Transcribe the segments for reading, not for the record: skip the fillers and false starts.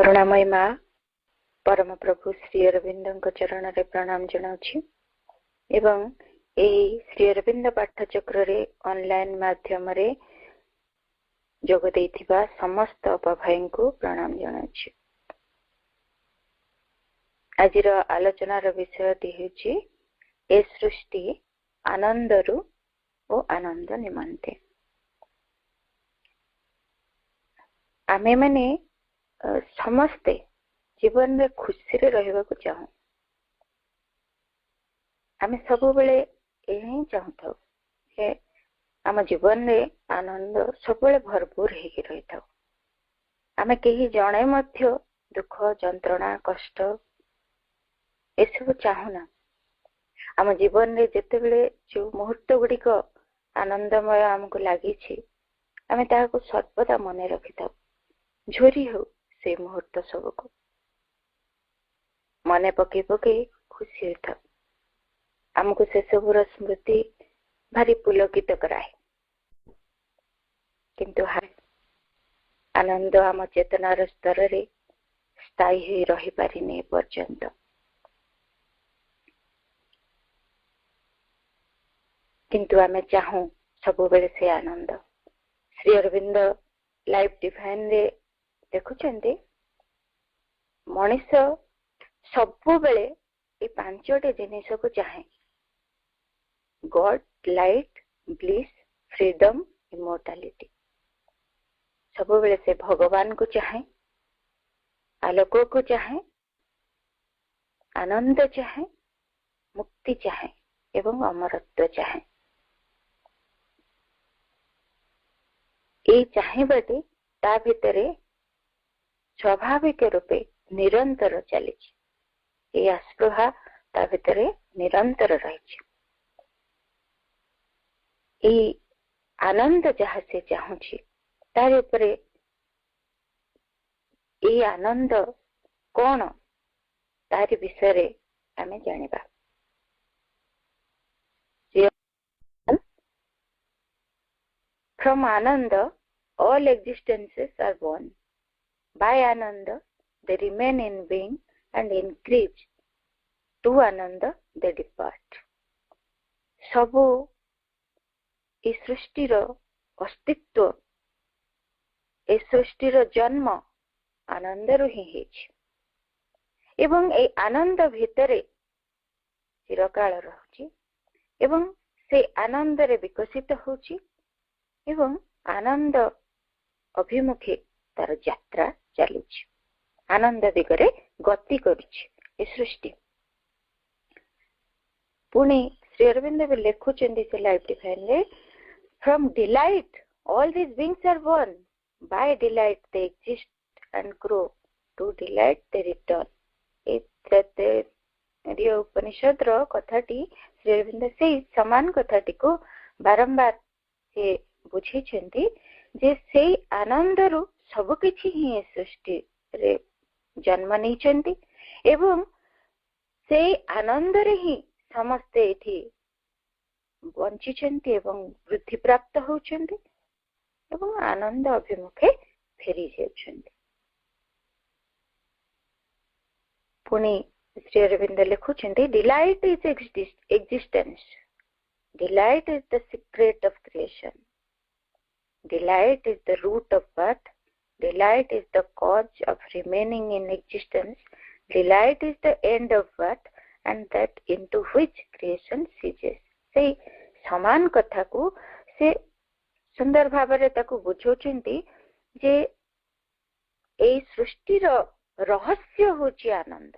करुणामयी माँ परम प्रभु श्री अरविंद चरण रे प्रणाम जनाउछि एवं एही श्री अरविंद पाठचक्र रे ऑनलाइन माध्यम रे जोग देथिबा समस्त भाई को प्रणाम जनाउछि। आजिर आलोचनार विषय हेउछि ए सृष्टि आनंदरु ओ आनंद निमंते। आमे माने समस्ते जीवन में खुशी रे रहबा को चाहू। आमे सब बेले यही चाहू जे आम जीवन में आनंद सब बेले भरपूर हेकि रही था। आमे केही जणे मध्य दुख जंत्रणा कष्ट एसबू चाहूना। आम जीवन में जिते बेले जो मुहूर्त गुड़िक आनंदमय आमको लगी आमे ताहाको सर्वदा मन रखि था। झोरी हो से मुहूर्त सबको मने पके पके खुशी होता। आमको से सबुर स्मृति भारी पुलकित कराए। किंतु हाय आनंद आम चेतनार स्तर रे स्थायी हो रही पारिने पर्यंत। किंतु आमे चाहू सब बेले से आनंद। श्री अरविंद लाइफ डिवाइन रे देखुचंदी मनीष सबु बेले ये पांचटे जिनिस को चाहे गॉड लाइट ब्लिस फ्रीडम इमोर्टालिटी। सबु बेले से भगवान को चाहे आलोक को चाहे आनंद चाहे मुक्ति चाहे एवं अमरत्व चाहे। ये चाहिबाटी ता भितरे स्वाभाविक रूपे निरंतर चली। ये आस्पृहा ता भितरे निरंतर रही। ये आनंद जहाँ से चाहूँची तार उपरे ये आनंद कौन तार विषय रे आमे जानिबा। From Ananda, all existences are born. By Ananda, they remain in being and increase. To Ananda, they depart. सबु इस सृष्टिर अस्तित्व ए सृष्टिर जन्म आनंदरु ही हेछि एवं ए आनंद भितरे चिरकाल रहुछि एवं से आनंद रे विकसित होछि एवं आनंद अभिमुखे तार यात्रा चलुछि। आनंद दिगरे गति करुछि ए सृष्टि। पुणे श्री अरविंद भी लेखुचंदी से लाइफ डिवाइन रे from delight all these beings are born by delight they exist and grow to delight they return. ए उपनिषद रो कथाटी श्री अरविंद से समान कथाटी को बारंबार से बुझी जे से आनंद रु सब किछि ही सृष्टि रे जन्म नहीं एवं से आनंद रे ही समस्ते एठी बंची एवं वृद्धि प्राप्त होउछन्ति एवं आनंद अभिमुखे फेरी जाउछन्ति। पुणी श्री अरविंद लिखुछन्ति delight is existence. Delight is the secret of creation. Delight is the root of birth. Delight is the cause of remaining in existence. Delight is the end of birth and that into which creation ceases. से समान कथा को से सुंदर भावरे ताकू बुझौचंती जे ए सृष्टिर रहस्य होची आनंद।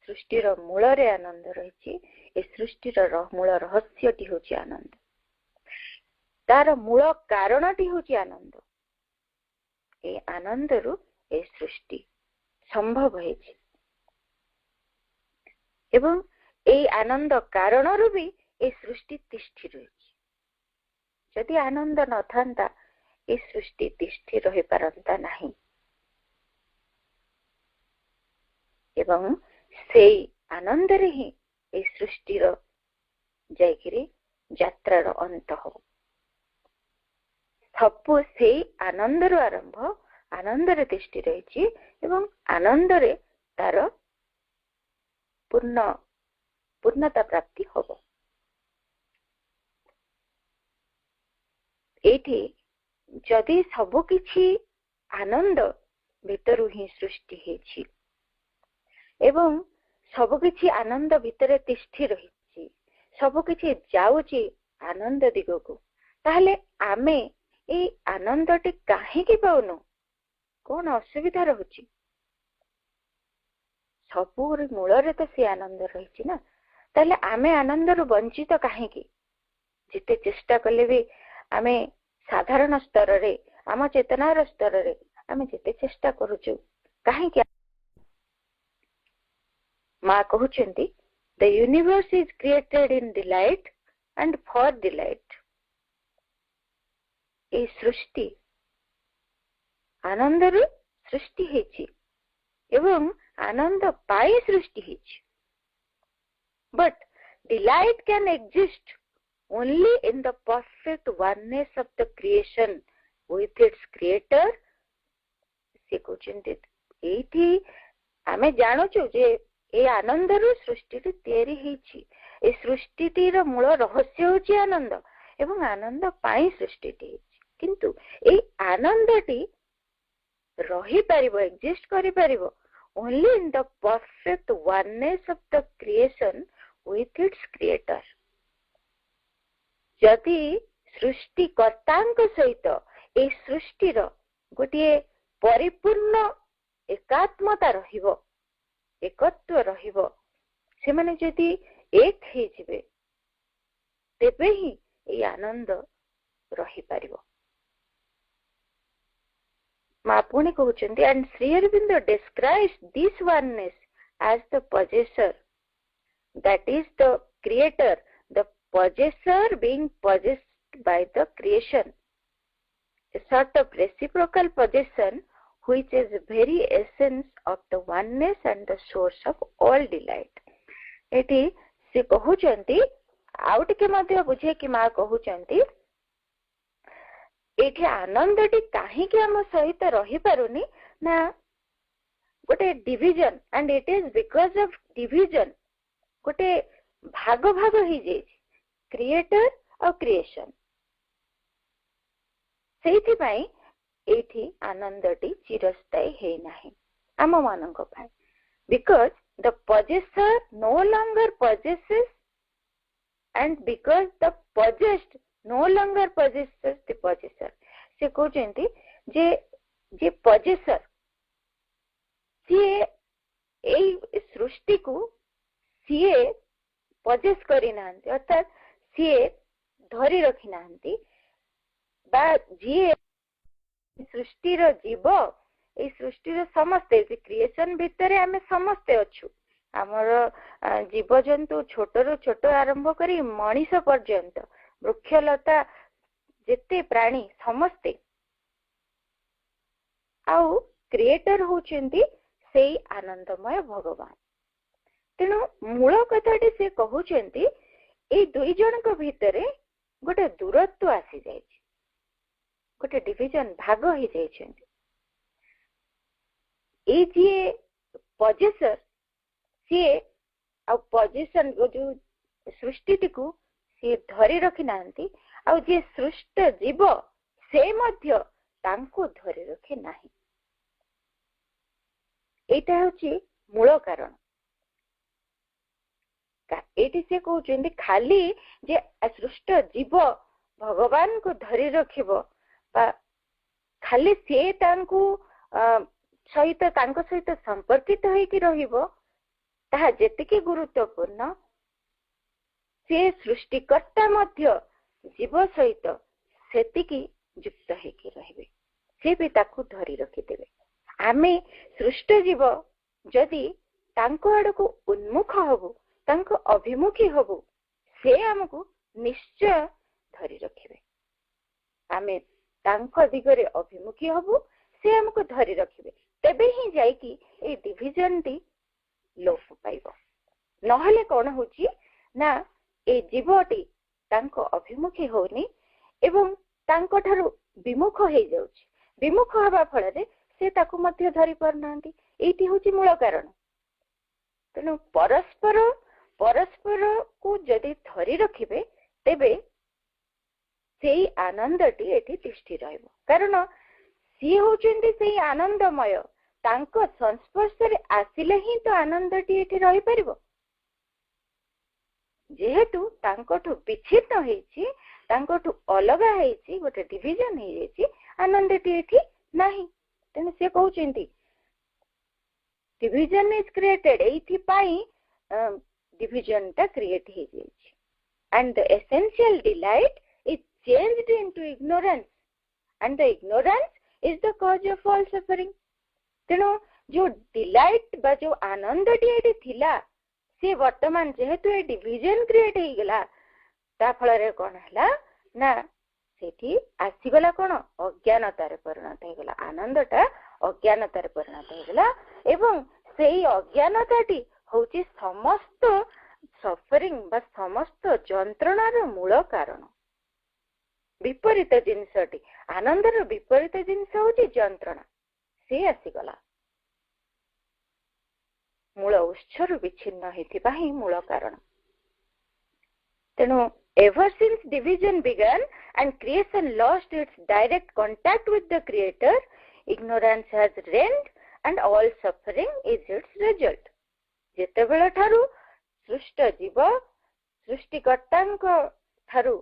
सृष्टिर मूल रे आनंद रहिछि। ए सृष्टिर मूल रहस्यटी होची आनंद। तार मूल कारणटी होची आनंद। ए आनंद रु ए सृष्टि संभव हेछि एवं ए आनंद कारण रु भी ए सृष्टि तिष्ठि रहिछि। यदि आनंद न थांता ए सृष्टि तिष्ठि रहि पारंता नाही एवं से आनंद रे ही ए सृष्टिर जायकिरी यात्रार अंत हो। सबु से आनंद आरंभ आनंदरे तिष्ठि रही एवं आनंदरे तार पूर्णता प्राप्ति होब। एठी जदि सब किछि आनंद भितरु ही सृष्टि हेछि एवं सब किछि आनंद भितरे तिष्ठि रही सब किछि जाउछि आनंद दिगकु ताहले आमे ए आनंदटी काहेकि पाउनु कोन असुविधा रहुछि सबुर मूलरे तो से आनंद रही ना ताहले आमे आनंदरु वंचित काहेकि जिते चेष्टा कले भी आमे साधारण स्तर रे आम चेतनार स्तर रे आमे जिते चेष्टा करूछु काहेकि माँ कहउछंती the universe is created in delight and for delight ए सृष्टि आनंदरु सृष्टि हेछि एवं आनंद पाई सृष्टि हेछि but delight can exist only in the perfect oneness of the creation with its creator से कहउछंती एठी आमे जानुछु जे ए आनंदरु सृष्टि तैयारी हेछि ए सृष्टिटीर मूल रहस्य होछि आनंद एवं आनंद पाई सृष्टिटी हेछि किंतु ए आनंदटी रही परिबो एक्जिस्ट करि परिबो only in the perfect oneness of the creation with its creator जदि सृष्टि कर्तांक सहित ए सृष्टिर गोटे परिपूर्ण एकात्मता रहिबो एकत्व रहिबो से माने जदि एक हे जिवे तेबे ही ए आनंद रही परिबो मां पुणी कहउचंती and Shri Aurobindo describes this oneness as the possessor that is the creator the possessor being possessed by the creation a sort of reciprocal possession which is very essence of the oneness and the source of all delight एठी से कहउचंती out के मध्य बुझे कि मां कहउचंती एठी आनंदटी काहे कि हम सहित रही पारुनी ना गोटे division and it is because of division गोटे भाग भाग ही जे क्रिएटर और क्रिएशन सेठी पई एठी आनंदटी चिरस्थायी हे नाही आम मानक पाई because the possessor no longer possesses and because the possessed no longer possesses the possessor से कहउचंती जे जे possessor सीए एई सृष्टि को सीए possess करि नांती अर्थात सीए धरि रखि नांती बा जे सृष्टिर जीव ए सृष्टिर समस्ते क्रिएशन भितर आमे समस्ते अच्छु आमर जीव जंतु छोटरु छोट आरंभ करी मनीष पर्यंत वृक्षलता जेते प्राणी समस्ते आउ क्रिएटर होचंती सेई आनंदमय भगवान तेणु मूल कथाटी से कहउचंती ए दुई जनक भितरे गोटे दूरत्व आसी जायछि गोटे डिविजन भाग ही जायछंती ए जे possessor सी आ पोजिशन जो सृष्टि को सी धरी रखी नांती आ जे सृष्ट जीव से मध्य तांको धरी रखे नाही एटा होची मूल कारण एटी से कहउचंती खाली जे सृष्ट जीव भगवान को धरी रखिबो बा खाली से तांको सहित तांको सहित संपर्कित होइकी रहिबो ताहा जेतिकी गुरुत्वपूर्ण से सृष्टिकर्ता मध्य जीव सहित सेतिकी युक्त होइकी रहिबे से भी ताकू धरी रखिदेबे आमे सृष्ट जीव जदि तांको आडको उन्मुख हबो तांको अभिमुखी हबो से हमको निश्चय धरी रखिबे आमे तांको दिगरे अभिमुखी हबो से हमको धरी रखिबे तेबे ही जाई कि ए डिविजन टी लोप पाइबो नहले कोन होची ना ए जीवटी तांको अभिमुखी होनी एवं तांको ठारू विमुख हे जाउची विमुख हबा फल रे से ताकू मध्य धरि पारनांती एठी होची मूल कारण। तेणु परस्पर परस्पर को जदि धरि रखिबे तेबे सेई आनंदटी एठी तिष्ठि रहइबो, कारण सी होचंदी सेई आनंदमय, तांको संस्पर्श रे आसिले ही तो आनंदटी एठी रहि परिबो। जेहेतु तांकोठु विच्छिन्न हेछि, तांकोठु अलगा हेछि, गोटे डिविजन हे जेछि, आनंदटी एठी नाही। तेणु से कहउचंती डिविजन इज क्रिएटेड, एठी पाई डिविजन टा क्रिएट हे जेछि, and the essential delight is changed into ignorance, and the ignorance is the cause of all suffering. तेणु जो डिलाइट बा जो आनंदटी एठी थिला से वर्तमान जेहेतु ए डिविजन क्रिएट हो गला, ता फल रे कोन हला ना सेठी आसीगला कोन अज्ञानतार परिणत हो गला, आनंदटा अज्ञानतार परिणत हो गला, एवं सेही अज्ञानताटी होची समस्त सफरिंग बा समस्त जंत्रणार मूल कारण। विपरीत जिनसटी आनंदर विपरीत जिनस होची जंत्रणा, से आसीगला मूल उत्सर विच्छिन्न हेतिबा ही मूल कारण। तेणु ever since division began and creation lost its direct contact with the creator, ignorance has reigned and all suffering is its result। जेतेबेले ठारू सृष्ट जीव सृष्टिकर्तांको ठारू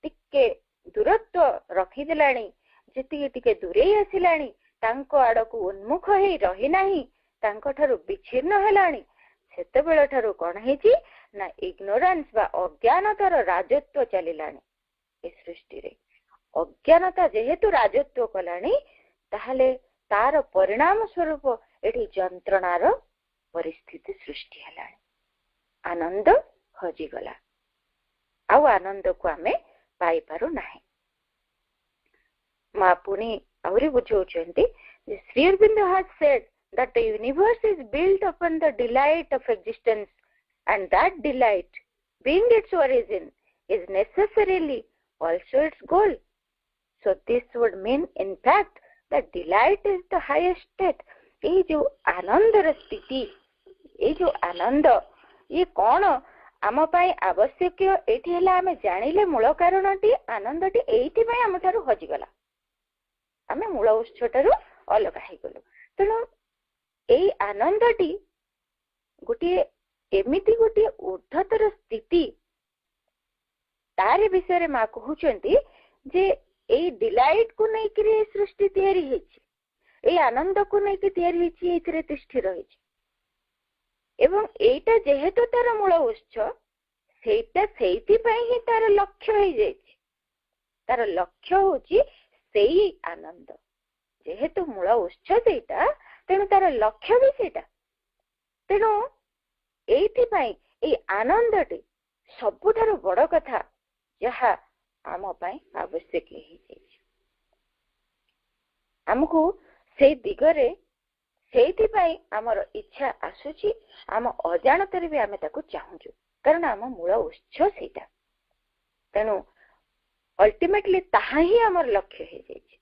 टिके दूरत्व रखिदेलाणी, जेतिके टिके दूरे आसिलाणी, तांको आडकू उन्मुख हे रही नाही, तांको ठारू विच्छिन्न हेलाणी, सेतेबेले ठारू कोन हेची ना इग्नोरेंस बा अज्ञानतार राजत्व चलिलाणी। ए सृष्टि रे अज्ञानता जेहेतु राजत्व कलाणी, ताहले तार परिणाम स्वरूप एठी जंत्रणार परिस्थिति सृष्टि हेलाणी, आनंद हजि गला, आउ आनंद को आमे पाई पारु नाही। मा पुनी आवरी बुझौचंती जे Shri Aurobindo has said that the universe is built upon the delight of existence, and that delight, being its origin, is necessarily also its goal। So this would mean in fact that delight is the highest state। ये जो आनंद स्थिति, ये जो आनंद, ये कौन आम पाई आवश्यक एठी हला आमे जानिले मूल कारणटी आनंदटी एठी पाई आम थारु हजिगला, आमे मूल उत्सठारु अलग हे गलो। तेणु एई आनंदटी गोटे एमिति गोटे ऊर्ध्वतर स्थिति, तारे विषय माँ कहउचंती जे एई डिलाइट को नै कि सृष्टि तैयारी हेछि, एई आनंद को नै कि तैयारी हेछि, एथिरे तिष्ठि रहिछि, एवं एटा जेहेतु तार मूल उत्स, सेटा सेइति पई ही तार लक्ष्य हे जाइछि। तार लक्ष्य होछि सेई आनंद, जेहेतु मूल उत्स सेटा, तेणु तार लक्ष्य भी सेटा। तेणु एइथि पई ए आनंदटी सबुठारु बड़ कथा, जहा आम पई आवश्यक हे जाइछि। हमकु से दिगरे सेइथि पई हमर इच्छा आसुछि, आम अजाणतरे भी आमे ताकू चाहूछु, कारण आम मूल उत्स सेटा। तेणु अल्टीमेटली ताहा ही हमर लक्ष्य हे जाइछि।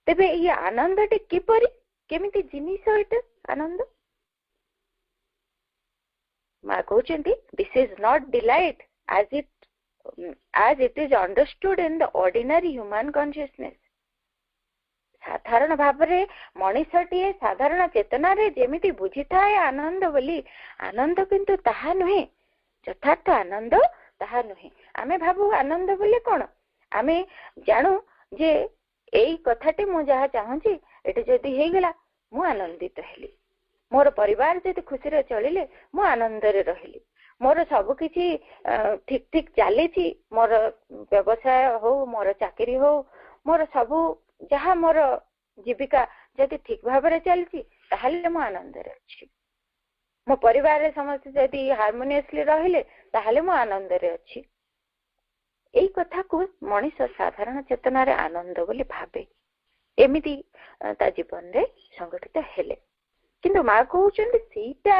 तेबे ये आनंदटी किपरि केमिति जिनिस एटा आनंद? मा कहउचंती this is not delight as it is understood in the ordinary human consciousness। साधारण भावरे मनीषटीए साधारण चेतना रे जेमिति बुझी थाए आनंद बोली, आनंद किंतु ताहा नुहे, यथार्थ आनंद ताहा नुहे। आमे भाबु आनंद बोले कोन, आमे जानू जे एई कथाटी मु जहा चाहूची एटी जदि हे गेला मु आनंदित हेली, मोर परिवार जदि खुशी रे चलिले मु आनंद रे रहिली, मोर सब किछि ठीक ठीक चली, मोर व्यवसाय हो, मोर चाकरी हो, मोर सबु जहा मोर जीविका जदि ठीक भाव रे चलछि ताहले मु आनंद रे अछि। मो परिवार रे समस्त जदि हार्मोनियसली रहिले ताहले मु आनंद रे अछि। एई कथा को मनीष साधारण चेतना रे आनंद बोली भाबे, एमिति ता जीवन रे संगठित हेले, किंतु मा कहउचंदी सेटा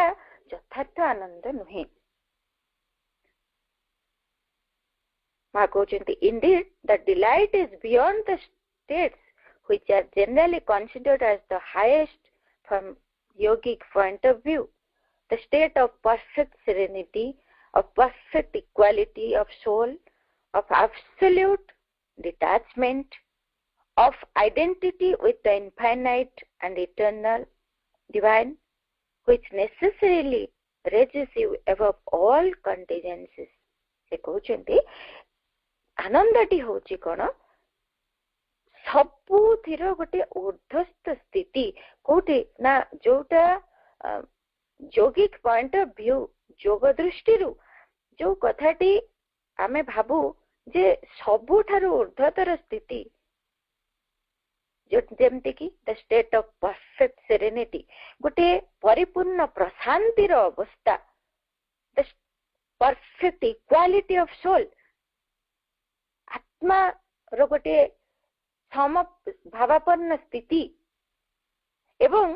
यथार्थ आनंद नुहे। मा कहउचंदी indeed the delight is beyond the states which are generally considered as the highest from yogic point of view. The state of perfect serenity, of perfect equality of soul, of absolute detachment, of identity with the infinite and eternal divine, which necessarily raises you above all contingencies. से कहउछन्ती आनंदटी होची कोन सबुथिर गोटे ऊर्ध्वस्थ स्थिति कोठी ना जोटा योगिक point of view जोग दृष्टि जो कथाटी आमे भाबू जे सबुठारु ऊर्ध्वतर स्थिति जेमती कि the state of perfect serenity गोटे परिपूर्ण प्रशांतिर अवस्था, the perfect equality of soul आत्मा रो गोटे सम भावापन्न स्थिति एवं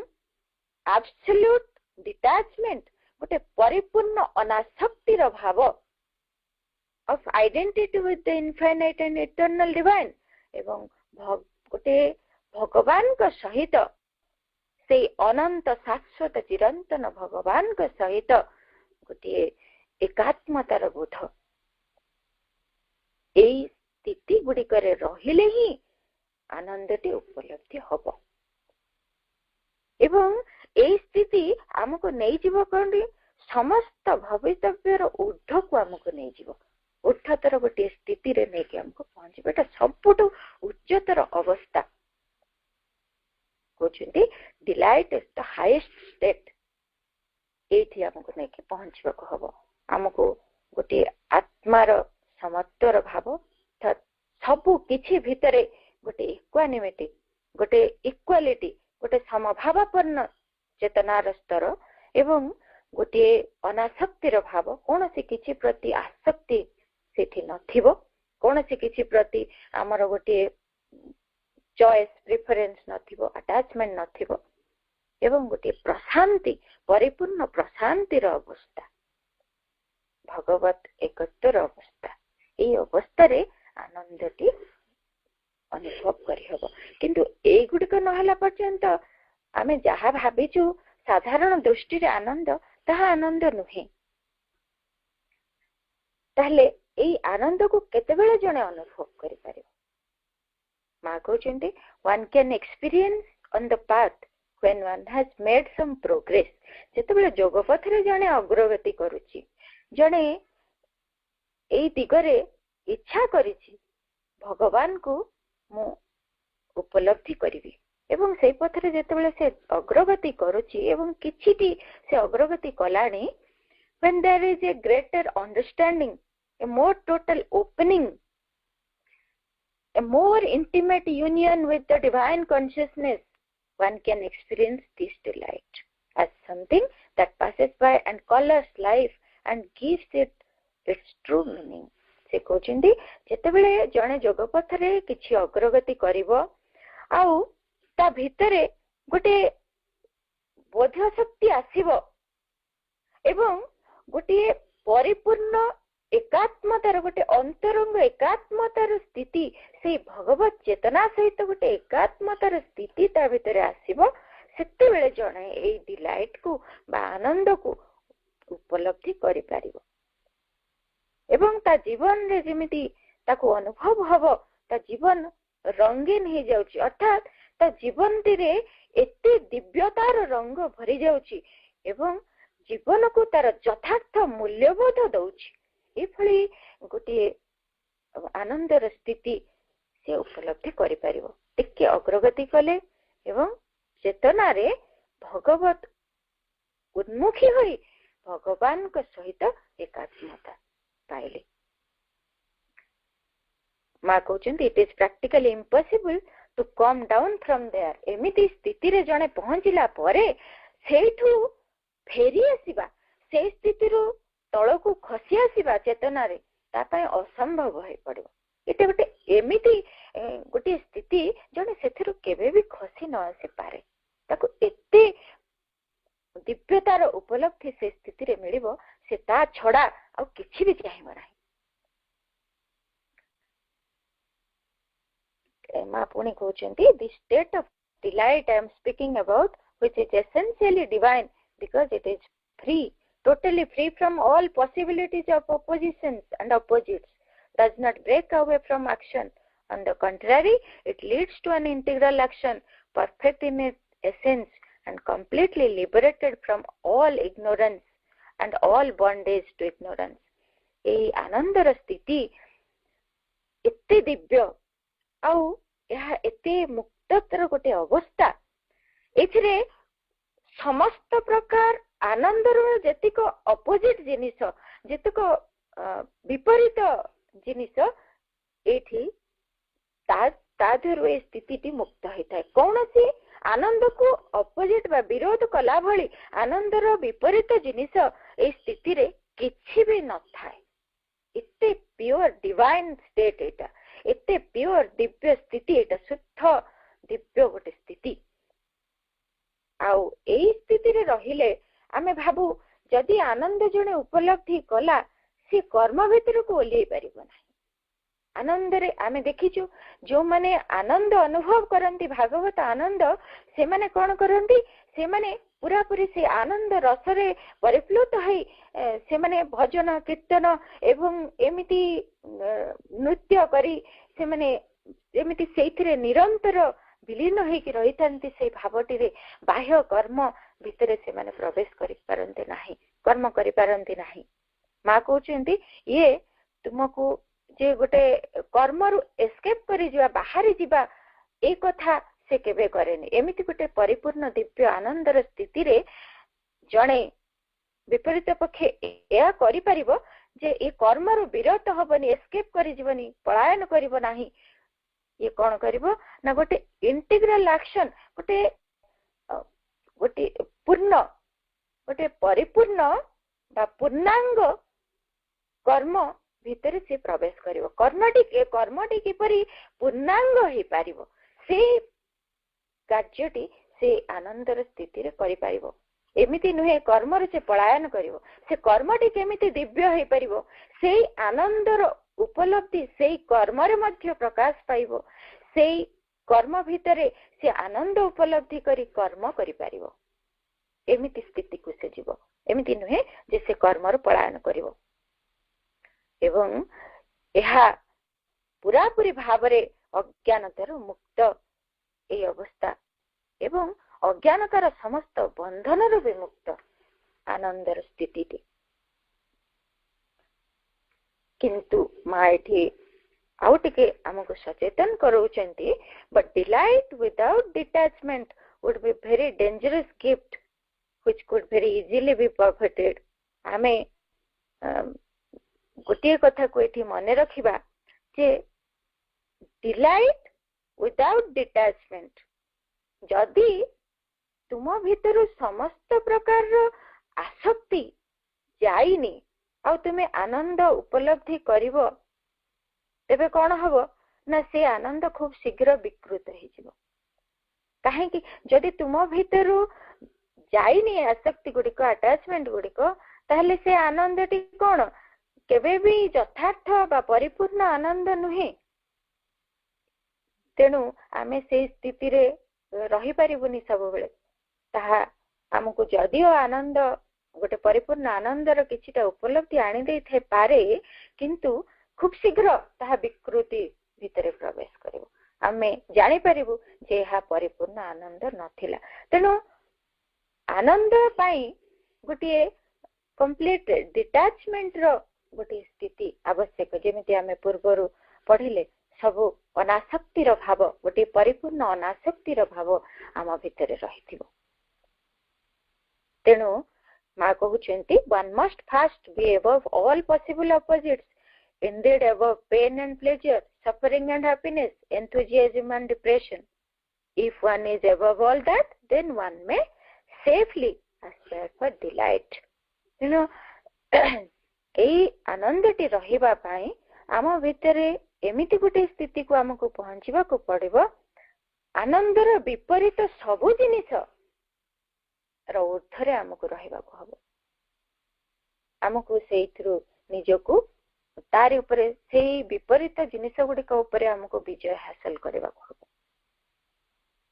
एब्सोल्यूट डिटैचमेंट गोटे परिपूर्ण अनासक्तिर भाव of identity with the infinite and eternal divine एवं गोटे भगवान का सहित से अनंत शाश्वत चिरंतन भगवान का सहित गोटे एकात्मतार बोध एई स्थिति गुड़िकरे रहिले ही आनंदटी उपलब्धि हब एवं एई स्थिति आमको नहीं जीव कौन समस्त भवितव्यर ऊर्ध्व को आमको नहीं जीव उद्धतर गोटे स्थिति रे नहीं कि हमको पहुंचबे एटा सबुठु उच्चतर अवस्था कहते delight is the highest state एथि हमको नहीं कि पहुंचबे को हबो हमको गोटे आत्मार समत्वर भाव सबु किछि भितरे गोटे इक्वानिमिटी गोटे इक्वालिटी गोटे समभावापन्न चेतनार स्तर एवं गोटे अनासक्तिर भाव कौन से किछि प्रति आसक्ति सेठी नथिबो कौन से किछि प्रति हमर गोटे चॉइस प्रेफरेंस नथिबो अटैचमेंट नथिबो एवं गोटे प्रशांति परिपूर्ण प्रशांतिर अवस्था भगवत एकत्वर अवस्था ए अवस्था रे आनंदटी अनुभव करि हबो किंतु ए गुडिक नहला पर्यंत आमे जहा भाबिचु साधारण दृष्टि रे आनंद ताहा आनंद नुहे ताहले ए आनंद को केतेबेले जणे अनुभव करि पारिबो मां कहउछन्ती one can experience on the path when one has made some progress जेतेबेले जोग पथरे जणे अग्रगति करूची जणे एई दिगरे इच्छा करिछि भगवान को मु उपलब्धि करिवि एवं से पथरे जेतेबेले से अग्रगति करूची एवं किछिटी से अग्रगति कलाणी when there is a greater understanding a more total opening a more intimate union with the divine consciousness one can experience this delight as something that passes by and colors life and gives it its true meaning से कहउछन्ती जेतेबेले जणे जोग पथरे किछि अग्रगति करिवो आउ ता भितरे गोटे बोध शक्ति आसीबो एवं गोटे परिपूर्ण एकात्मतार गोटे अंतरंग एकात्मतार स्थिति से भगवत चेतना सहित गोटे एकात्मतार स्थिति ता भितरे आसीबो सेते बेले जणे एई डिलाइट को बा आनंद को उपलब्धि करि पारिबो एवं ता जीवन रे जेमिति ताको अनुभव हबो ता जीवन रंगीन हे जाउची अर्थात ता जीवन रे एते दिव्यतार रंग भरी जाउची एवं जीवन को तार यथार्थ मूल्यबोध दउची ए फली गोटे आनंदर स्थिति से उपलब्धि करि पारिबो टिके अग्रगति कले एवं चेतना रे भगवत उन्मुखी होई भगवान को सहित एकात्मता पाइले मां कहउछन्ती it is practically impossible to come down from there एमिति स्थिति रे जणे पहुंचिला परे सेठू फेरी आसीबा से स्थिति रो तळको खसी आसीबा चेतना रे ता पय असंभव होई पड़ो एते गोटे एमिति गोटे स्थिति जणे सेथिरो केबे भी खसी न आसी पारे ताको एते दिव्यतार उपलब्धि से स्थिति रे मिलिबो से ता छडा आ किछि भी चाहिबो नाही माँ पुणी कहते the state of delight I am speaking about, which is essentially divine because it is free, totally free from all possibilities of oppositions and opposites, does not break away from action. On the contrary, it leads to an integral action, perfect in its essence and completely liberated from all ignorance and all bondage to ignorance. ए आनंदर स्थिति एते दिव्य आउ एते मुक्ततर गोटे अवस्था एथिरे समस्त प्रकार आनंदर जेतिक opposite जिनिस जेतिक विपरीत जिनिस एठी ताधर ए स्थिति मुक्त होता है। कौन सी आनंद को अपोजिट बा विरोध कला भली आनंदर विपरीत जिनिस ए स्थिति रे किछि भी न थाए। इत्ते प्योर डिवाइन स्टेट एटा एते प्योर दिव्य स्थिति एटा शुद्ध दिव्य गोटे स्थिति। आउ एई स्थिति रे रहिले आमे भाबु जदि आनंद जने उपलब्धि कला से कर्म भितर को ओल्लै परिबो नाही। आनंद रे आमे देखिछु जो माने आनंद अनुभव करंती भागवत आनंद से माने कोन करंती से माने पूरा पूरी से आनंद रस रे परिप्लुत है से माने भजन कीर्तन एवं एमिति नृत्य करी से माने एमिति सेथिरे निरंतर विलीन होई कि रहितांती से भावटी रे बाह्य कर्म भितरे से माने प्रवेश करि पारंते नाही कर्म करि पारंते नाही। मां कहउचंती ये तुमको जे गोटे कर्म रु एस्केप करी जिवा बाहरी जिवा ए कथा से केबे करेनी। एमिति गोटे परिपूर्ण दिव्य आनंदर स्थिति रे जणे विपरीत पक्षे या करि परिबो जे ए कर्म रु विरत हबनी एस्केप करि जीवनी पलायन करिवो नाही। ये कोन करिवो ना गोटे इंटीग्रल एक्शन गोटे गोटे पूर्ण गोटे परिपूर्ण बा पूर्णांग कर्म भितर से प्रवेश करिवो। कर्मटी किपरि पूर्णांग होई पारिवो से कार्यटी से आनंदर स्थिति रे करि पारिवो। एमिति नुहे कर्म से पलायन करिवो से कर्मटी केमिति दिव्य होई पारिवो से आनंदर उपलब्धि से कर्म रे मध्य प्रकाश पाइबो। से कर्म भितरे से आनंद उपलब्धि करी कर्म करि पारिवो। एमिति स्थिति को से जीवो। एमिति नुहे जे से कर्म रे पलायन करिवो एवं यह पूरा पूरी भावरे अज्ञानतर मुक्त ए अवस्था एवं अज्ञानतार समस्त बंधन भी मुक्त आनंदर स्थिति टी। किंतु माँ एठी आउ टिके हमको सचेतन करौचंती but delight without detachment would be very dangerous gift which could very easily be perfected. आमे गोटे कथा को एठी मने रखिबा जे डिलाइट विदाउट डिटैचमेंट जदि तुम भीतर समस्त प्रकार आसक्ति जाइनी आ तुमे आनंद उपलब्धि करिवो तेबे कोन हबो ना से आनंद खूब शीघ्र विकृत हो जिवो। काहे कि जदि तुम भीतर जाइनी आसक्ति गुडिको अटैचमेंट गुडिको ताहले से आनंदटी कोन केबे भी यथार्थ बा परिपूर्ण आनंद नुहे। तेणु आमे से स्थिति रे रही पारिबुनी सब बेले ताहा हमको जदियो आनंद गोटे परिपूर्ण आनंदर किछिटा उपलब्धि आनी दे थे पारे किंतु खूब शीघ्र ताहा विकृति भितरे प्रवेश करिवो। आमे जानि पारिबु जे हा परिपूर्ण आनंद नथिला। तेणु आनंद पाई गोटे कंप्लीट डिटैचमेंट रो गोटे स्थिति आवश्यक। जेमिति आमे पूर्वरु पढ़िले सब अनासक्तिर भाव गोटे परिपूर्ण अनासक्तिर भाव आम भितर रहिथिबो। तेणु माँ कहउचंती one must first be above all possible opposites, indeed above pain and pleasure, suffering and happiness, enthusiasm and depression. If one is above all that, then one may safely aspire for delight. तेणु एई आनंदटी रहिबा पाई आम भितरे एमिति गोटे स्थिति को आमको पहुंचीबा को पड़िबो आनंदर विपरीत सबु जिनिस र ऊर्ध्वरे आमको रहिबा को हबो। आमको सेइथरु निजको तारी उपरे सेही विपरीत जिनिस गुड़िक उपरे हमको विजय हासिल करने को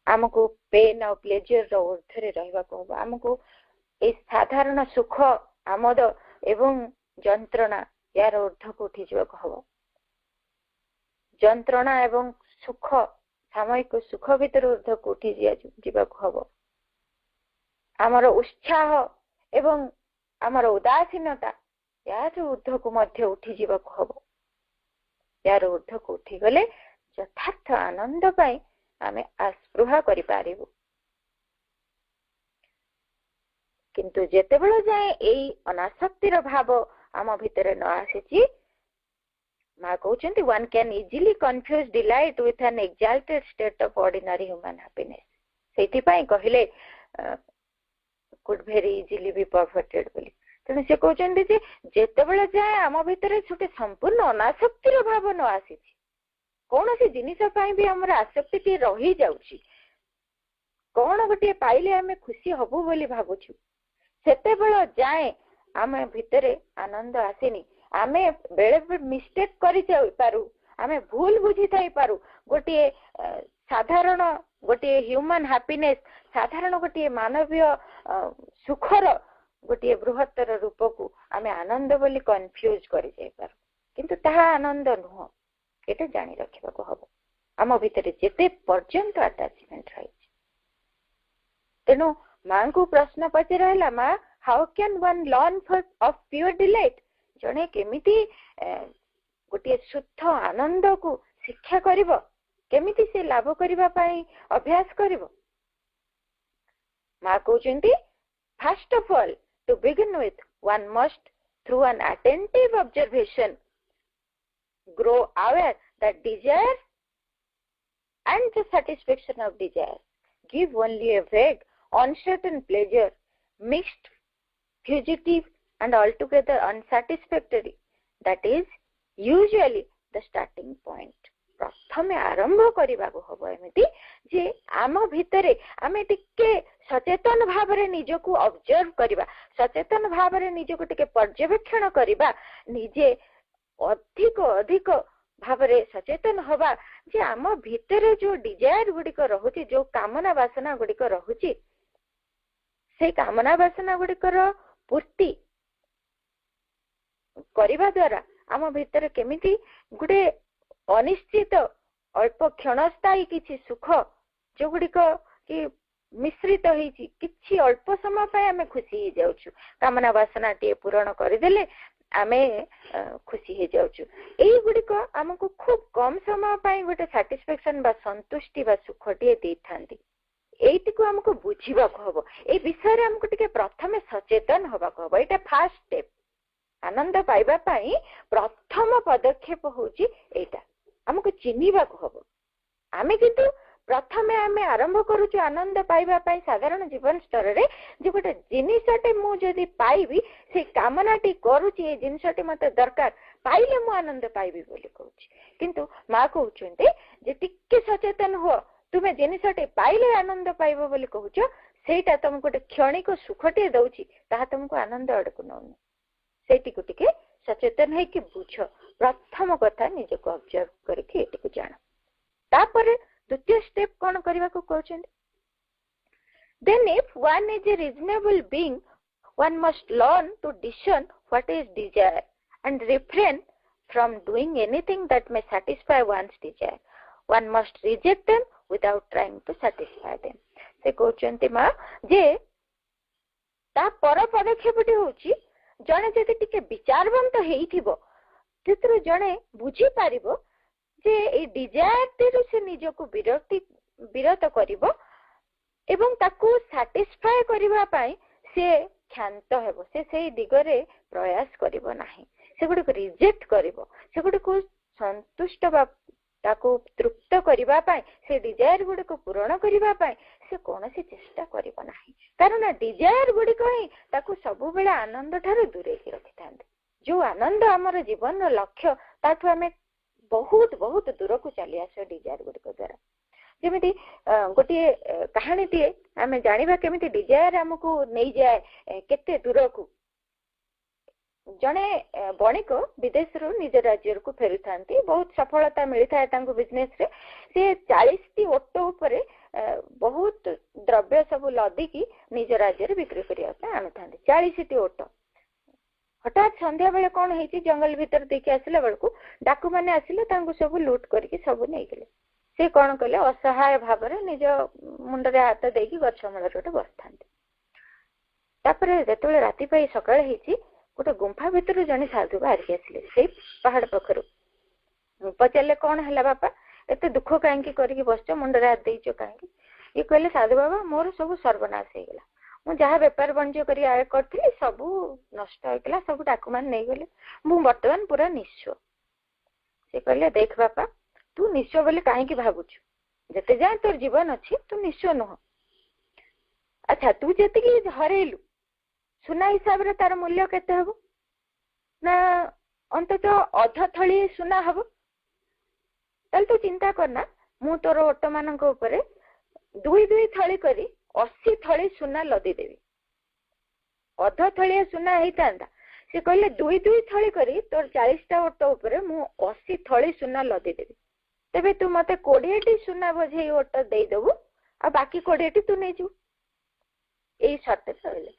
आमको पेन और प्लेजर रो ऊर्ध्वे रहिबा को हबो आमको ए साधारण सुख आमोद एवं जंत्रणा यार ऊर्ध्व को उठी जीवा को हबो जंत्रणा एवं सुख सामयिक सुख भीतर ऊर्ध्व को उठी जीवा को हबो आमर उत्साह एवं आमर उदासीनता यार ऊर्ध्व को मध्य उठी जीवा को हबो यार ऊर्ध्व को उठी गले यथार्थ आनंद पाई आमे आस्पृहा करि पारिबु किंतु जेते बेला जाए एई अनासक्तिर भाव आम भितरे न आसीची माँ कहउचंती one can easily confuse delight with an exalted state of ordinary human happiness सेति पई कहिले could very easily be perverted बोली तेणु से कहउचंती जे जेते बेला जाए आम भितरे छुटे संपूर्ण अनासक्तिर भाव न आसीची कौन सी जिनिस भी आमर आसक्ति टी रही जाउची कौन गोटे पाइले आमे खुशी हबु बोली भाबुछु सेते बेला जाए आमे भितरे आनंद आसेनी आमे बेले मिस्टेक करि जाई पारु आमे भूल बुझी थाई पारु गोटे साधारण गोटे ह्यूमन हैप्पीनेस साधारण गोटे मानवीय सुखर गोटे बृहत्तर रूप को आमे आनंद बोली कंफ्यूज करि जाई पारु किंतु ताहा आनंद नुह एटा जानि रखिबा को हबो आम भितरे जेते पर्यंत अटैचमेंट रही तेनु मां को प्रश्न पचे रहला मां how can one learn of pure delight जने केमिति गोटे शुद्ध आनंद को शिक्षा करिवो केमिति से लाभ करिबा पई अभ्यास करिवो मां कहउचंती first of all to begin with one must through an attentive observation grow aware that desire and the satisfaction of desire give only a vague, uncertain pleasure, mixed, fugitive and altogether unsatisfactory. That is usually the starting point. प्रथमे आरंभ करिबा को हबो एमिति जे आम भितरे आमे टिके सचेतन भावरे निजको ऑब्जर्व करिबा सचेतन भावरे निजको टिके पर्यवेक्षण करिबा निजे अधिक अधिक भावरे सचेतन हवा जे आम भितरे जो डिजायर गुड़िक रहुची जो कामना वासना गुड़िक रहुची से कामना वासना गुड़िकर पूर्ति करिबा द्वारा आम भितरे केमिति गुडे अनिश्चित अल्प क्षणस्थायी किछि सुख जो गुड़िक कि मिश्रित होईची किछि अल्प समय पे आमे खुशी हो जाउछु कामना वासना टे पूर्ण करदेले आमे खुशी हो जाउछु एई गुड़िक आमको खूब कम समय पाई गोटे सैटिस्फैक्शन बा संतुष्टि बा सुख टे देथांती एइटी को हमको बुझिबा को हबो ए विषय रे हमको टिके प्रथमे सचेतन होबा को हबो एटा फर्स्ट स्टेप आनंद पाइबा पाई प्रथम पदक्षेप होची एटा हमको चिन्हिबा को हबो आमे किंतु प्रथमे आमे आरंभ करूछु आनंद पाइबा पाई साधारण जीवन स्तर रे जे गोटे जिनिसटे मु जदी पाइबी से कामनाटी करूछि ए जिनिसटे मते दरकार पाइले मु आनंद पाइबी बोली कहूछि किंतु मा कहउछन्ते जे टिके सचेतन हो तुमे जिनिसटे पाइले आनंद पाइबो बोली कहउछो सेटा तुमको गोटे क्षणिक सुखटे दउछि ताहा तुमको आनंद अडकु नउनी सेटी को टिके सचेतन है कि बुझ प्रथम कथा निजको ऑब्जर्व करके एटी को जानो तापर द्वितीय स्टेप कौन करने को कहते then if one is a reasonable being one must learn to discern what is desire and refrain from doing anything that may satisfy one's desire one must reject them without trying to satisfy them से कहते माँ जे ता पर पदक्षेपटी होची जने जदि टिके विचारवंत हेइथिबो तेतरो जने बुझी पारिबो जे ए डिजायर तेरो से निजको विरत करिवो एवं ताको सैटिस्फाई करिवा पाई से क्षांत हेबो से सेही दिगरे प्रयास करिवो नाही से गुडी को रिजेक्ट करिवो से गुडी को संतुष्ट बा ताको तृप्त करिवा पाई से डिजायर गुडी को पूर्ण करिवा पाई से कोनोसी चेष्टा करिवो नाही कारण डिजायर गुडी को ही ताको सबु बेला आनंद ठारे दूरे की रखिथांते जो आनंद हमर जीवन रो लक्ष्य ताठु हमें बहुत बहुत दूर को चली आस डिजायर गुड़िक द्वारा जमी गोटे कहानी टे आम जाना केमी डिजायर आमको नहीं जाए केते दूर को जड़े बणिक विदेश रु निज राज्य को फेरी था बहुत सफलता मिलता है बिजनेस रे से 40 ओट उपर बहुत द्रव्य सब लदिकी निज राज्य बिक्री करने आणु था 40 ओट हठात संध्या बेले कौन है जंगल भीतर देखिए आसला बेलू डाकू मैंने आसिले सब लुट करके सब नहीं गले से कौन कले असहाय भाव निज मुंडे हाथ देकी गछ मूल गोटे बस था जो राति पाई सकाळ गोटे गुंफा भितर जड़े साधु बाहर आसिले से पहाड़ पाखर पचारे कौन है बापा एत दुख कहीं करके बस मुंडे हाथ देच कहीं ये कहले साधु बाबा मोर सब सर्वनाश हो गला मुझे जहाँ बेपार वाणिज्य करी सब नष्ट होगा सब डाकू मान नहीं गले मु बर्तमान पूरा निस्व से कहले देख बापा तू निस्व बोले कहीं भावुचु जिते जाए तोर जीवन अच्छी तू निस्व नुह अच्छा तू जी हरेलु सुना हिसाब रे तार मूल्य केते हबो ना अंतत अध थली सुना हबो तल तू चिंता करना मु तोर ओट मान दुई दुई थली करी 80 थली सुना लदी देवी अध थलिया सुना होता से कहले दुई दुई थली करी तोर 40टा ओट उपर मु 80 थली सुना लदी देवी तेबे तू मते 20टी सुना बोझे ओट दे देबु आ बाकी 20टी तू नहीं जू एई शर्त कहले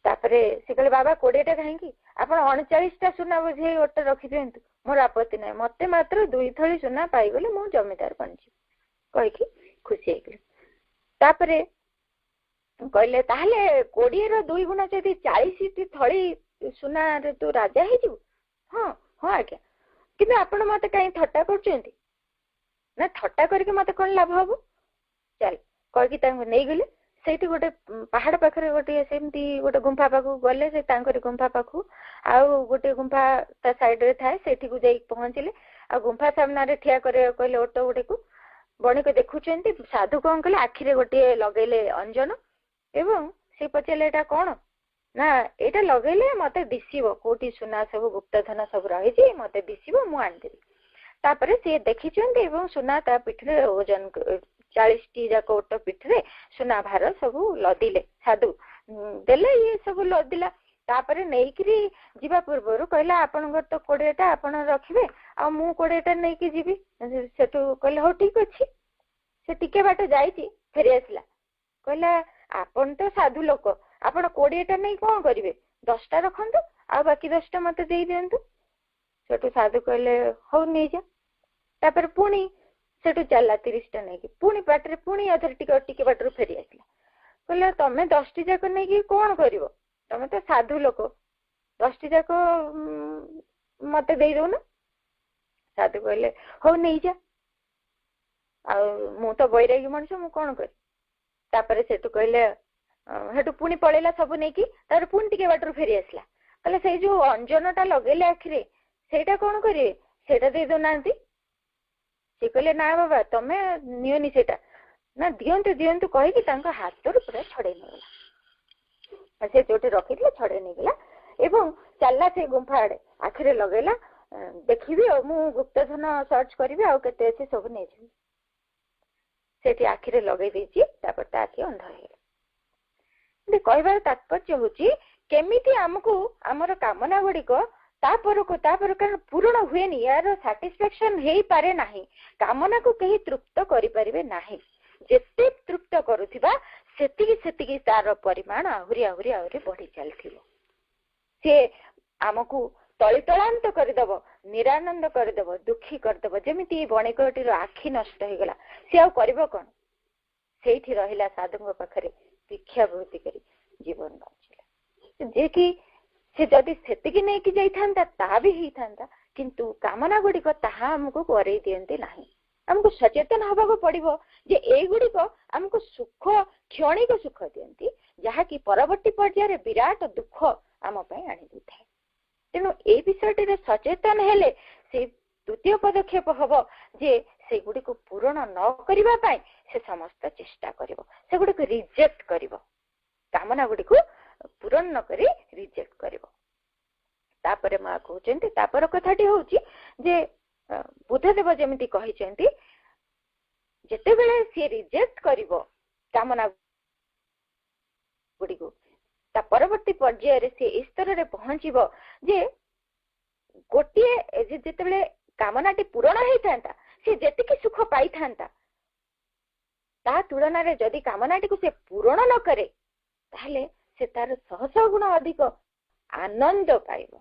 तापरे से कहले बाबा 20टा कहीं आपण 39टा सुना बोझे ओट रखि दियंतु मोर आपत्ति नहीं मते मात्र दुई थली सुना पाई गले मु जमीदार बन जी कहि कि खुशी हेगले तापरे कहले ताहले 20 रो 2 गुणा जदि 40 थली सुना रे तू राजा हे जू हां हां आज्ञा किंतु आपण मते कहीं थट्टा करचंती ना थट्टा करके मते कोन लाभ हबो चल कह कि तांको नै गेले सेठी गोटे पहाड़ पाखरे गोटे सेमती गोटे गुंफा पाखु गले से तांकरी गुंफा पाखु आ गोटे गुंफा ता साइड रे थाए सेठी को जाई पहुंचले आ गुंफा सामना रे ठिया करे कहले ओटो गोटे को बणी को देखुचंती साधु कौन कले आखिरे गोटे लगेले अंजन एवं से पचारे एटा कौन ना एटा लगेले मते दिसिबो कोटी सुना सब गुप्त धन सब रही मते दिसिबो मु आनदेबी तापरे से देखिचंती एवं सुना ता पिठरे ओजन 40टी जाक ओट पिठरे सुना भार सब लदिले साधु देले ये सब लदिला तापरे नेइकरी जीवा पूर्वरु कहला आपनगर तो 20टा आपन रखिबे आ मु 20टा नेइकी जीबी सेटु कहले हो ठीक अछि से टिके बाट जाईची फेरि आसला कहला आपन तो साधु लोक आपन 20टा नहीं कौन करिवे 10टा रखंतु आ बाकी 10टा मते देई दियंतु सेटु साधु कहले हो नै जा तापर पुणी सेटु चला 30टा नहीं कि पुणी पाटरे पुणी अधर टिके बाटरु फेरि आसला कहले तमे 10टी जाक नहीं कि कौन करिवो तमे तो साधु लोक 10टी जाक मते देई दो ना साधु कहले हो नै जा आ मु तो बैरागी मनुष्य मु कौन करी तापरे सेटु कहले हेटु पुणी पळेला सब नहीं कि तार पुणी टिके बाटरु फेरि आसला कहले से जो अंजनटा लगेले आखिरे सेटा कौन करिवे सेटा दे दो नांती से कहले ना बाबा तमे नियोनी सेटा ना दियंतु दियंतु कहि कि तांका हातरु पूरा छड़े नेला से जोटे रखिले छड़े नेगला एवं चलला से गुंफा आड़े आखिरे लगेला देखिबी मु गुप्त धन सर्च करिवे आ केते अछि सब नै छी सेठी आखिरे लगे देछि तापर ता आखि अंधा हे कहबार तात्पर्य होची केमिति हमकु हमर कामना गुडी को तापर कारण पूर्ण हुए नि यार सैटिस्फैक्शन हेई पारे नाही कामना को कहीं तृप्त करि परिबे नाही जेते तृप्त करूथिबा सेतिकी तार परिमाण आहुरी आहुरी आहुरी बढ़ी चलथिबो से हमकु तलितलांत करदेव निरानंद करदेव दुखी करदेव जमिति बणिकटीर आखि नष्ट हो गला से आ करबो कोन सेठी रहिला साधुंग पाखरे भिक्षावृत्ति करी जीवन बाँचिला जे कि से जदि सेतिकी नै कि जाई थांता ता भी ही थांता किंतु कामना गुडी को ताहा हमको करे दियंते नाही हमको सचेतन होबाको पड़िबो जे ए गुडी को हमको सुख क्षणिक सुख दियंती जहा कि परवर्ती पर्याय विराट दुख आम पई आनी दिथाय तेणु ए विषयटी सचेतन हेले से द्वितीय पदक्षेप हम जे से गुडी को पूर्ण न करिबा पाई से समस्त चेष्टा करिवो से गुडी को रिजेक्ट करिवो कामना गुडी को पूर्ण न करी रिजेक्ट करिवो तापरे मा कहउचंती तापर कथाटी होउची जे बुद्धदेव जेमिति कहिचंती जेते बेले से रिजेक्ट करिवो कामना गुडी को ता परवर्ती पर्याय रे से इस स्तर रे पहुंचीबो जे गोटे जेतेबेले कामनाटी पूरण होता से जेतिकी सुख पाई था ता तुलन रे जदि कामनाटी को से पूरण न करे ताहले से तार 100 गुण अधिक आनंद पाइबो।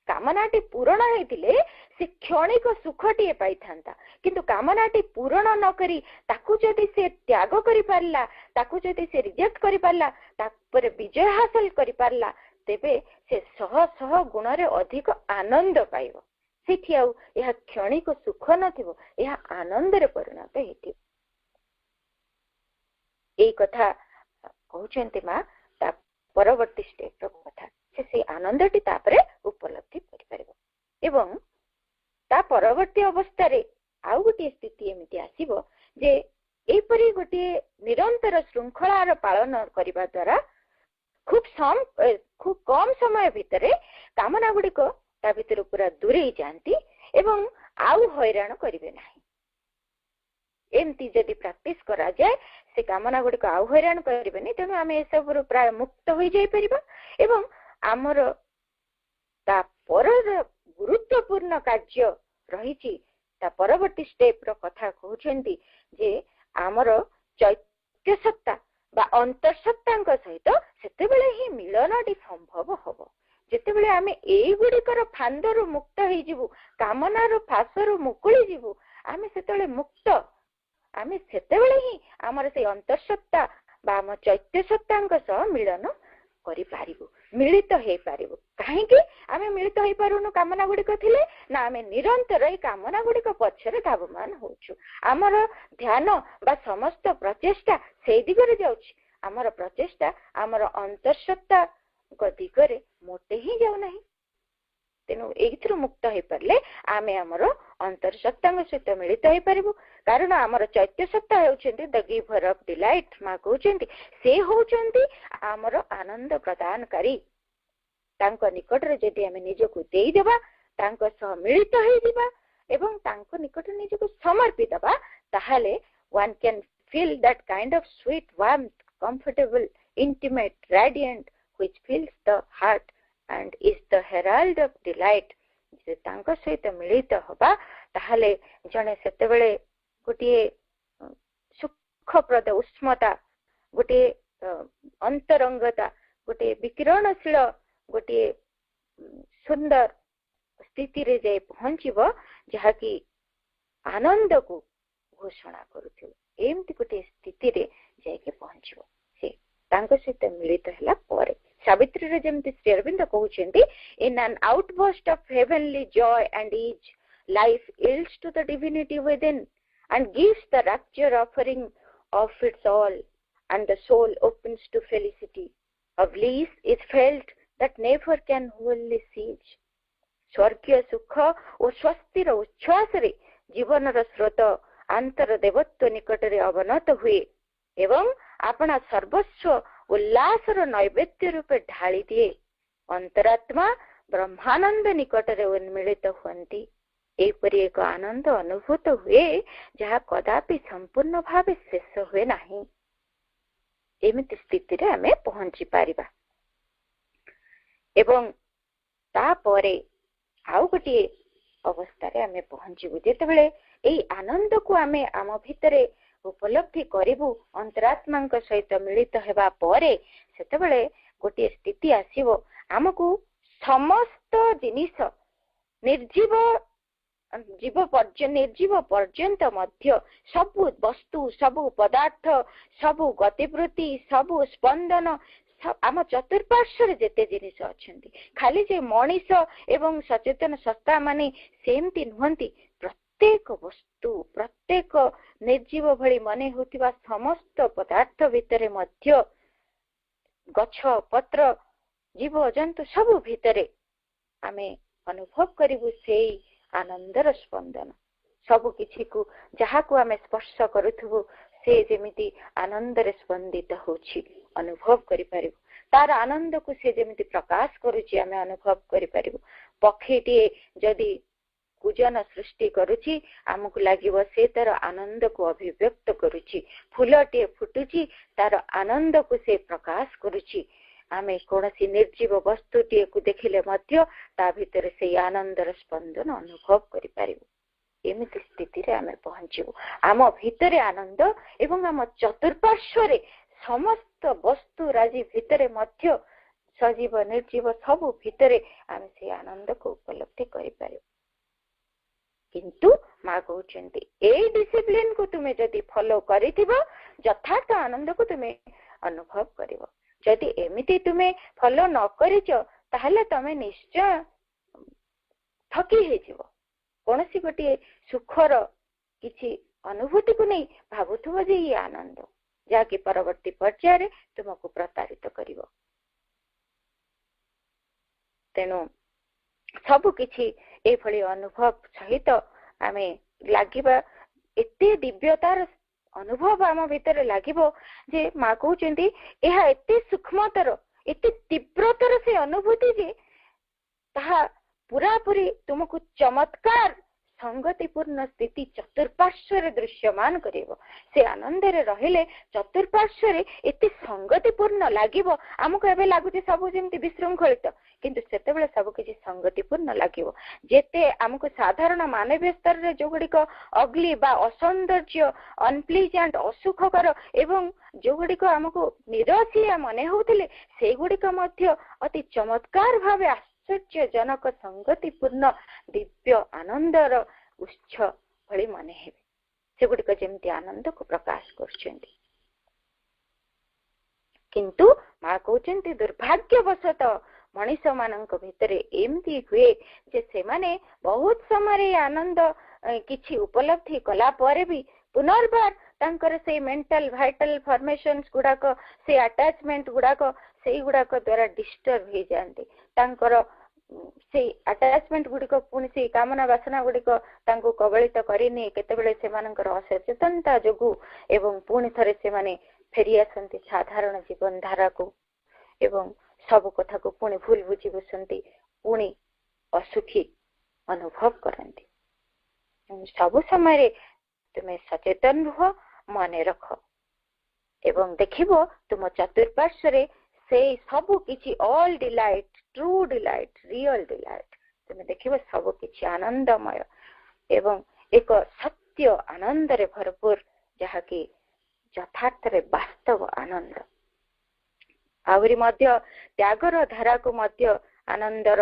कामनाटी पूरण होइतिले से क्षणिक सुखटी पाई था किंतु कामनाटी पूरण न करी ताकू जदि से त्याग करि पारला ताकू जदि से रिजेक्ट करि पारला तापर विजय हासिल करि पारला तेबे से 100 गुण रे अधिक आनंद पाइबो। सेठी आउ यह क्षणिक सुख नथिबो यह आनंद रे परिणत हेति। एई कथा कहउचंती मा ता परवर्ती स्टेप रो कथा से आनंदटी तापरे उपलब्धि करि परिबो एवं ता परवर्ती अवस्था रे आउ गोटे स्थिति एमिति आसीबो जे एपरि गोटे निरंतर श्रृंखलार पालन करिबा द्वारा खूब कम समय भितरे कामना गुडी को ता भितर पूरा दूरे जानती एवं आउ हैरान करिवे नाही। एमती जदि प्रैक्टिस करा जाए से कामना गुडी को आउ हैरान करिवेनी तेणु आमे ए सब प्राय मुक्त होई जाई परिबा एवं आमर ता पर गुरुत्वपूर्ण कार्य रही ता परवर्ती स्टेप रो कथा कहउछंती जे आमर चैत्य सत्ता बा अंतरसत्तांक सहित सेतेबेले ही मिलनटी संभव हबो। जेतेबेले आमे एई गुडिकर फांदरु मुक्त होई जिवु कामनार फासरु मुकुली जिवु आमे सेतेबेले मुक्त आमे सेतेबेले ही आमर से अंतरसत्ता बा आम चैत्य सत्तांक सह मिलन करि पारिबु मिलित हे पारिबु। काहे कि आमे मिलित हे पारुनु कामना गुडी को थिले ना आमे निरंतर ए कामना गुडी को पछरे धावमान होछु। आमर ध्यान बा समस्त प्रचेष्टा सेई दिगरे जाउछि आमर प्रचेष्टा आमर अंतरसत्ता को दिगरे मोटे ही जाउ नाही। तेनु एथरो मुक्त हे परले आमे आमर अंतरसत्ता सहित मिलित हे पारिबु कारण आमर चैत्य सत्ता हेउछन्ती द गिवर ऑफ डिलाइट मा कहउछन्ती से होउछन्ती आमर आनंद प्रदानकारी। तांको निकट रे जदि आमे निजको देई देबा तांको सह मिलित हे दिबा एवं तांको निकट निजको समर्पित देबा ताहाले one can feel that kind of sweet warmth comfortable intimate radiant which fills the heart and is the herald of delight। जे तांको सहित मिलित होबा ताहाले जने सेतेबेले गोटे सुखप्रद उष्मता गोटे अंतरंगता गोटे विकिरणशील गोटे सुंदर स्थिति रे जाय पहुंचीबो जहा कि आनंद को घोषणा करूथिबो एमती गोटे स्थिति रे जाय के पहुंचीबो से तांको सहित मिलित हला परे। सावित्री रे जेमती श्री अरविंद कहउछन्ती in an outburst of heavenly joy and ease life yields to the divinity within and gives the rapture offering of its all and the soul opens to felicity of bliss is felt that never can wholly cease। स्वर्गीय सुख और स्वस्तिर उच्छ्वास रे जीवन रो स्रोत अंतर देवत्व निकट रे अवनत हुए एवं अपना सर्वस्व उल्लास रो नैवेद्य रूपे ढाली दिए। अंतरात्मा ब्रह्मानंद निकट रे उन्मिलित हुअन्ति एपरि एक आनंद अनुभूत हुए जहा कदापि संपूर्ण भावे शेष हुए नाही। एमिति स्थिति रे हमें पहुंची पारिबा एवं ता परे आउ गोटे अवस्था रे हमें पहुंचीबु जेतेबेले एई आनंद को हमें आम भितरे उपलब्धि करिबु अंतरात्मा सहित मिलित हेबा परे सेतेबेले गोटे स्थिति आसीबो हमकु समस्त जिनिस निर्जीव निर्जीव पर्यंत मध्य सबु वस्तु सबु पदार्थ सबु गतिवृत्ति सबु स्पंदन आम चतुर्पार्श्वर जेते जिनिस अछंती खाली जे मनीष एवं सचेतन सत्ता माने सेमती नुहंती प्रत्येक वस्तु प्रत्येक निर्जीव भली मने होतिबा समस्त पदार्थ भितरे मध्य गछ पत्र जीव जंतु सबु भितरे आमे अनुभव करिबु सेई आनंदर स्पंदन सबु किछि को जहा को आमे स्पर्श करूथबु से जेमिति आनंद रे स्पंदित होछि अनुभव करि परिबु तार आनंद को से जेमिति प्रकाश करूछि आमे अनुभव करि परिबु। पक्षीटी जदि कुजन सृष्टि करूछि आमको लागिबो से तार आनंद को अभिव्यक्त करूछि फूलटी फुटुछि तार आनंद को से प्रकाश करूछि आमे कोनोसी निर्जीव वस्तुटी को देखिले मध्य ता भितर से आनंदर स्पंदन अनुभव करि पारिबो। एमिति स्थिति रे आमे पहुंचीबो। आम भितरे आनंद एवं आम चतुर्पार्श्व रे समस्त वस्तु राजी भितरे मध्य सजीव निर्जीव सब भितरे आमे से आनंद को उपलब्धि करि पारिबो। किंतु माँ कहते ए डिसिप्लिन को तुम्हें जदि फॉलो करिथिबो यथार्थ आनंद को तुम्हें अनुभव करिवो। जदि एमिति तुम्हें फॉलो न करिचो ताहले तमे निश्चय थकी हे जीवो। कोनोसी गोटे सुखर किछि अनुभूति को नहीं भाबुथुबो जे ये आनंद जाकि परवर्ती पर्याय रे तुमको प्रतारित करिवो। तेनु सब किछि ए भली अनुभव सहित आमे लागिबा एते दिव्यतार अनुभव आम भितर लागिबो जे माँ कहउचंती एहा एते सूक्ष्मतर एते तीव्रतर से अनुभूति जे ताहा पूरा पूरी तुमको चमत्कार संगतिपूर्ण स्थिति चतुर्पार्श्व रे दृश्यमान करिवो। से आनंद रे रहिले चतुर्पार्श्व रे एते संगतिपूर्ण लागिवो। हमको एबे लागुचे सब जेमति विशृंखलित किंतु सेतेबेले सब किछि संगतिपूर्ण लागिवो। जेते हमको साधारण मानवीय स्तर रे जो गुडी को अग्ली बा असौंदर्य अनप्लीजेंट असुखकर एवं जो गुडी को हमको निराशिया मने होउथिले से गुडी को मध्य अति चमत्कार भावे आश्चर्यजनक संगतिपूर्ण दिव्य आनंदर उच्च भली मने हेबे। से गुडी को जेमति आनंद को प्रकाश करछन्ती। किंतु माँ कहउचन्ती दुर्भाग्यवशत मनीष मानक भितरे एमती हुए जे से माने बहुत समय आनंद किछि उपलब्धि कला परे भी पुनर्बार तांकर से मेंटल वाइटल फॉर्मेशंस गुडाक से अटैचमेंट गुडाक से गुडाक द्वारा डिस्टर्ब हो जाते। तांकर से अटैचमेंट गुडिक पुणी से कामना वासना गुडिक तांको कबलित करिनी केतेबेले सेमानकर असचेतनता जोगु एवं पुणी थरे से माने फेरी आसंती साधारण जीवन धारा को एवं सब कथा को पुणी भूल बुझी बसंती पुणी असुखी अनुभव करंती। सब समय तुम्हें सचेतन रुह मने रख एवं देखिबो तुम चतुर्पार्श्व रे से सब किछि all delight true delight real delight तुम्हें देखिबो सब किछि आनंदमय एवं एक सत्य आनंद रे भरपूर जहा कि यथार्थ रे वास्तव आनंद। आवरी मध्य त्यागर धारा को मध्य आनंदर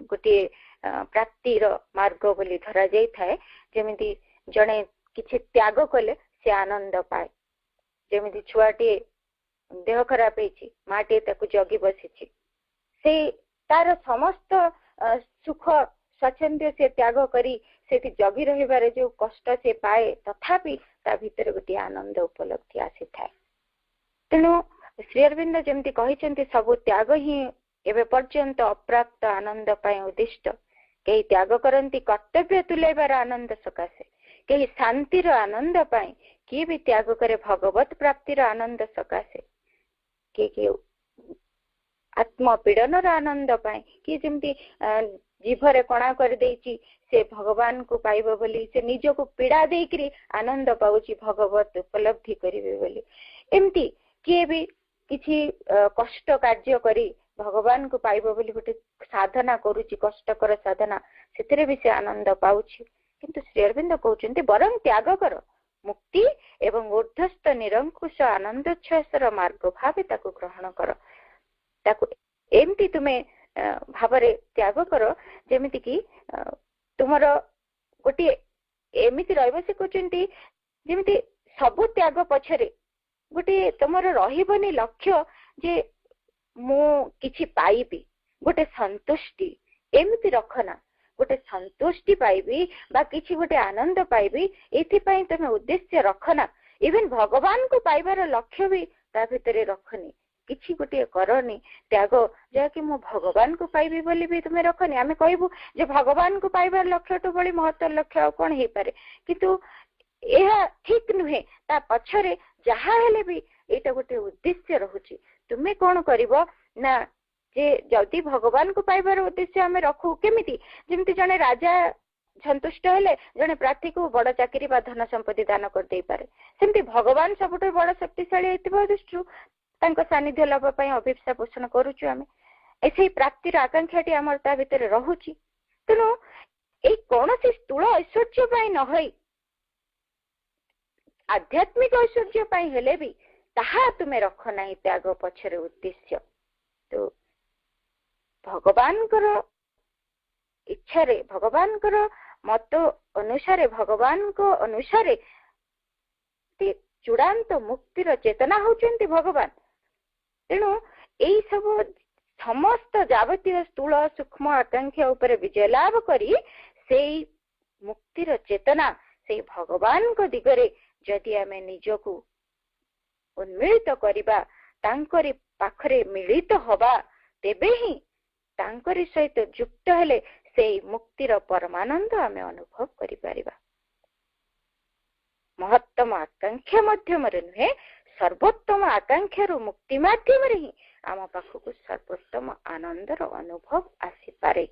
गोटे प्राप्तिर मार्ग बोली धरा जाई थाए। जेमिति जने किछि त्याग कले से आनंद पाए। जेमिति छुआटी देह खराब होइछि माटी ताकु जगी बसिछि से तार समस्त सुख स्वच्छंद से त्याग करी सेठी जगी रहिबारे जो कष्ट से पाए तथापि ता भीतर गोटे आनंद उपलब्धि आसी थाए। तेणु श्री अरविंद जेमती कहिसेंती सब त्याग ही एबे पर्यंत अप्राप्त आनंद पाए उद्दिष्ट। कई त्याग करती कर्तव्य तुलाइबार आनंद सकाशे, कई शांतिर आनंद पाए, किए भी त्याग करे भगवत प्राप्तिर आनंद सकाशे, किए आत्मपीड़नर आनंद पाए, किए जमती जीभरे कणा कर देछि से भगवान को पाइबो बोली से निज को पीड़ा देकरी आनंद पाउछि भगवत उपलब्धि करिवे बोली। एमती किए भी किछि कष्ट कार्य करी भगवान को पाइबो बोली गोटे साधना करूछि कष्टकर साधना सेथिरे भी से आनंद पाउछि। किंतु श्री अरविंद कहउछन्ति बरं त्याग कर मुक्ति एवं ऊर्ध्वस्थ निरंकुश आनंदोच्छ्वासर मार्ग भावे ताकु ग्रहण कर। ताकु एमती तुमे भावरे त्याग कर जेमिति कि तुमर गोटे एमिति रहइबो से कहउछन्ति जेमिति सब त्याग पछरे गोटे तुमर रहिबनी लक्ष्य जे मु किछि पाइबी गोटे संतुष्टि एमिति रखना गोटे संतुष्टि पाइबी बा किछि गोटे आनंद पाइबी एथि पई तमे उद्देश्य रखना। इवन भगवान को पाइबार लक्ष्य भी ता भितरे रखनी किछि गोटे करनी त्याग जा कि मु भगवान को पाइबी बोली भी तुमे रखनी। आमे कहबू जे भगवान को पाइबार लक्ष्य तो बड़ी महत्व लक्ष्य कोन हे पारे किंतु एहा ठीक नुहे ता पछरे जहा हेले भी एटा गोटे उद्देश्य रहुची। तुमे कोन करिवो ना जे जदि भगवान को पाइबार उद्देश्य आमे रखू केमिति जेमिति जने राजा संतुष्ट हेले जने प्रार्थी को बड़ चाकरी बा धन संपत्ति दान कर दे पारे सेमति भगवान सबुठ बड़ शक्तिशाली हेतिबा दृष्टि सानिध्य लाभ पाई अभिप्सा पोषण करूछु आमे एसे प्राप्तिर आकांक्षाटी आमर ता भितर रहुची तेणु ए कौनसी स्थूल ऐश्वर्य पाई न होई आध्यात्मिक ऐश्वर्य पाई हेले भी ताहा तुमे रख नाही त्याग पछरे उद्देश्य तो भगवान कर इच्छा रे भगवान कर मत अनुसारे भगवान को अनुसारे चूड़ांत मुक्तिर चेतना होचंती भगवान तेणु एई सब समस्त जावतीय स्थूल सूक्ष्म आकांक्षा ऊपर विजय लाभ करी से मुक्तिर चेतना से भगवान को दिगरे जदि आमे निजको उन्मिलित करिबा तांकरी पाखरे मिलित हवा तेबे ही तांकरी सहित युक्त हेले से मुक्तिर परमानंद आमे अनुभव करि परिबा महत्तम आकांक्षा माध्यम नुहे सर्वोत्तम आकांक्षा मुक्ति माध्यम ही आम पाखक सर्वोत्तम आनंदर अनुभव आसी पारे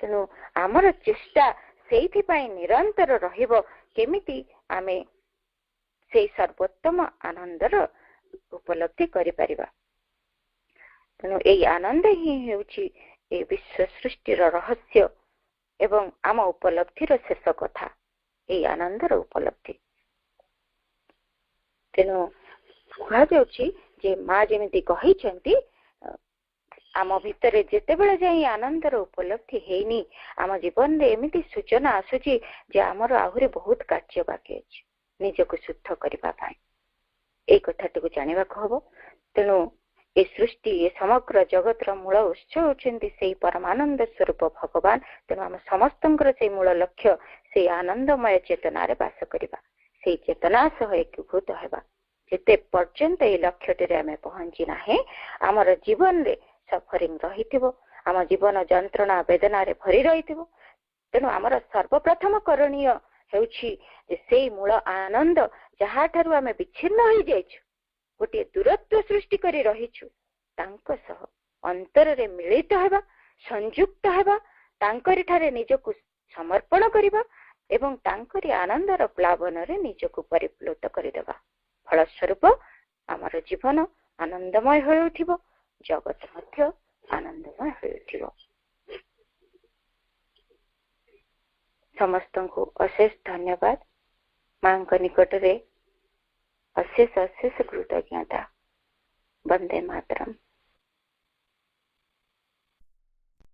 तेणु आमर चेष्टा सेइथि पाई निरंतर रहिबो केमिति आमे से सर्वोत्तम आनंदर उपलब्धि करि परिबा तेणु एई आनंद ही हेउची ए विश्व सृष्टिर रहस्य एवं आम उपलब्धिर शेष कथा ए आनंदर उपलब्धि तेणु कहा जाउची जे माँ जेमिति कहिसंती आम भितर जेतेबेले जाई आनंदर उपलब्धि हेनी आम जीवन रे एमिति सूचना आसुची जे आमर आहुरी बहुत कार्य बाकी अछि निजको शुद्ध करिबा पाई ए कथाटिको जानिबाको हबो तेणु ए सृष्टि ए समग्र जगतर मूल उत्स होचंती से परमानंद स्वरूप भगवान तेणु आम समस्तंकर से मूल लक्ष्य से आनंदमय चेतनारे बास करिबा से चेतना सह एकीभूत हेबा जेते पर्यंत ए लक्ष्यटिरे आमे पहुंची नाही आमर जीवन रे सफरिंग रहिथिबो आम जीवन जंत्रणा वेदना रे भरी रहिथिबो तेणु आमर सर्वप्रथम करणीय हेउछि जे से मूल आनंद जहा ठारु आमे विच्छिन्न होई जाइछु गोटे दूरत्व सृष्टि करी रहिछु तांको सह अंतर रे मिलित हेबा संयुक्त हेबा तांकरी ठारे निजको समर्पण करिबा एवं तांकरी आनंदर प्लावन रे निजको परिप्लुत करिदेबा फलस्वरूप आमर जीवन आनंदमय होई उठिबो जगत मध्य आनंदमय होई उठिबो समस्त को अशेष धन्यवाद मां निकट रे अशेष अशेष कृतज्ञता वंदे मातरम।